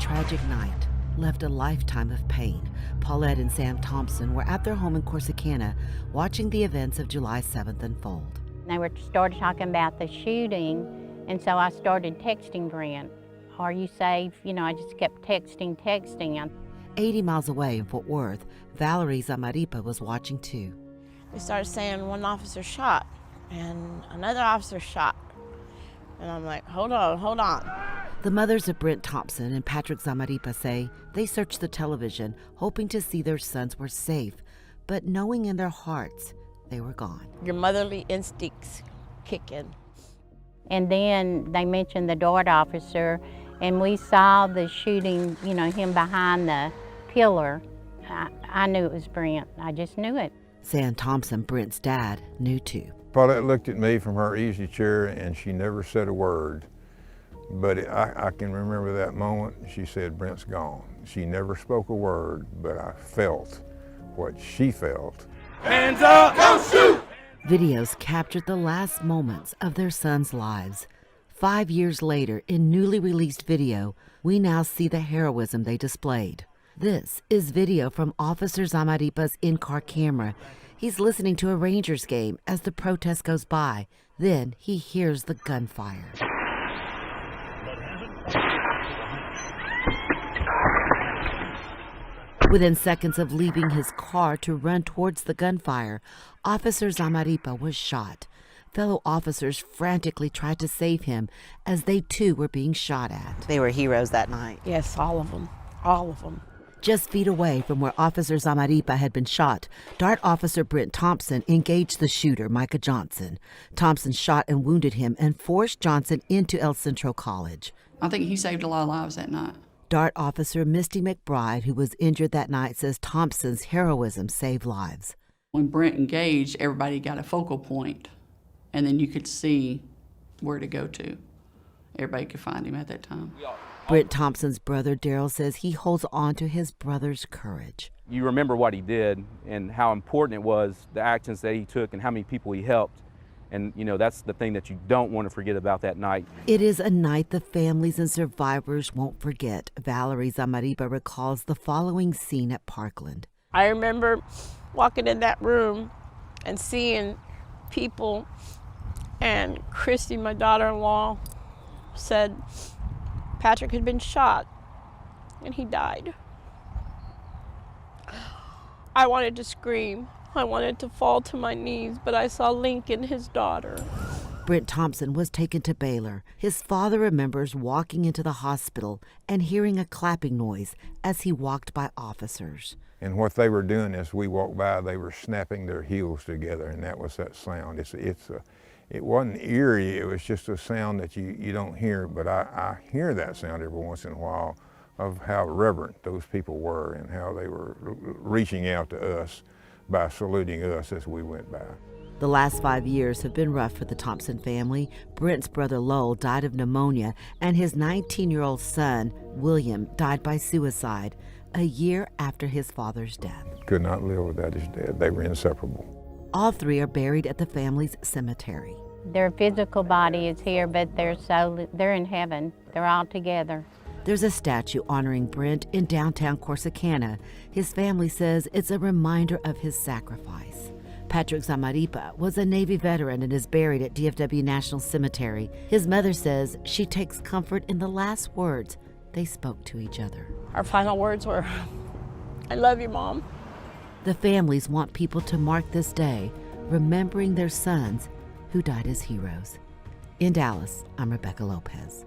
tragic night left a lifetime of pain. Paulette and Sam Thompson were at their home in Corsicana watching the events of July 7th unfold. They started talking about the shooting, and so I started texting Brent, "Are you safe?" You know, I just kept texting. 80 miles away in Fort Worth, Valerie Zamarripa was watching too. They started saying one officer shot and another officer shot. And I'm like, hold on. The mothers of Brent Thompson and Patrick Zamarripa say they searched the television hoping to see their sons were safe, but knowing in their hearts they were gone. Your motherly instincts kick in. And then they mentioned the Dart officer, and we saw the shooting, you know, him behind the pillar. I knew it was Brent. I just knew it. Sam Thompson, Brent's dad, knew too. Paulette looked at me from her easy chair and she never said a word. But I can remember that moment. She said, "Brent's gone." She never spoke a word, but I felt what she felt. Hands up! Don't shoot! Videos captured the last moments of their sons' lives. 5 years later, in newly released video, we now see the heroism they displayed. This is video from Officer Zamarripa's in-car camera. He's listening to a Rangers game as the protest goes by. Then he hears the gunfire. Within seconds of leaving his car to run towards the gunfire, Officer Zamarripa was shot. Fellow officers frantically tried to save him as they too were being shot at. They were heroes that night. Yes, all of them. All of them. Just feet away from where Officer Zamarripa had been shot, Dart Officer Brent Thompson engaged the shooter, Micah Johnson. Thompson shot and wounded him and forced Johnson into El Centro College. I think he saved a lot of lives that night. Dart Officer Misty McBride, who was injured that night, says Thompson's heroism saved lives. When Brent engaged, everybody got a focal point, and then you could see where to go to. Everybody could find him at that time. Brent Thompson's brother, Daryl, says he holds on to his brother's courage. You remember what he did and how important it was, the actions that he took and how many people he helped. And, you know, that's the thing that you don't want to forget about that night. It is a night the families and survivors won't forget. Valerie Zamarripa recalls the following scene at Parkland. I remember walking in that room and seeing people, and Christy, my daughter-in-law, said Patrick had been shot and he died. I wanted to scream. I wanted to fall to my knees, but I saw Lincoln, his daughter. Brent Thompson was taken to Baylor. His father remembers walking into the hospital and hearing a clapping noise as he walked by officers. And what they were doing as we walked by, they were snapping their heels together, and that was that sound. It wasn't eerie, it was just a sound that you don't hear, but I hear that sound every once in a while of how reverent those people were and how they were reaching out to us by saluting us as we went by. The last 5 years have been rough for the Thompson family. Brent's brother Lowell died of pneumonia, and his 19-year-old son, William, died by suicide a year after his father's death. Could not live without his dad. They were inseparable. All three are buried at the family's cemetery. Their physical body is here, but they're in heaven. They're all together. There's a statue honoring Brent in downtown Corsicana. His family says it's a reminder of his sacrifice. Patrick Zamarripa was a Navy veteran and is buried at DFW National Cemetery. His mother says she takes comfort in the last words they spoke to each other. Our final words were, "I love you, Mom." The families want people to mark this day, remembering their sons who died as heroes. In Dallas, I'm Rebecca Lopez.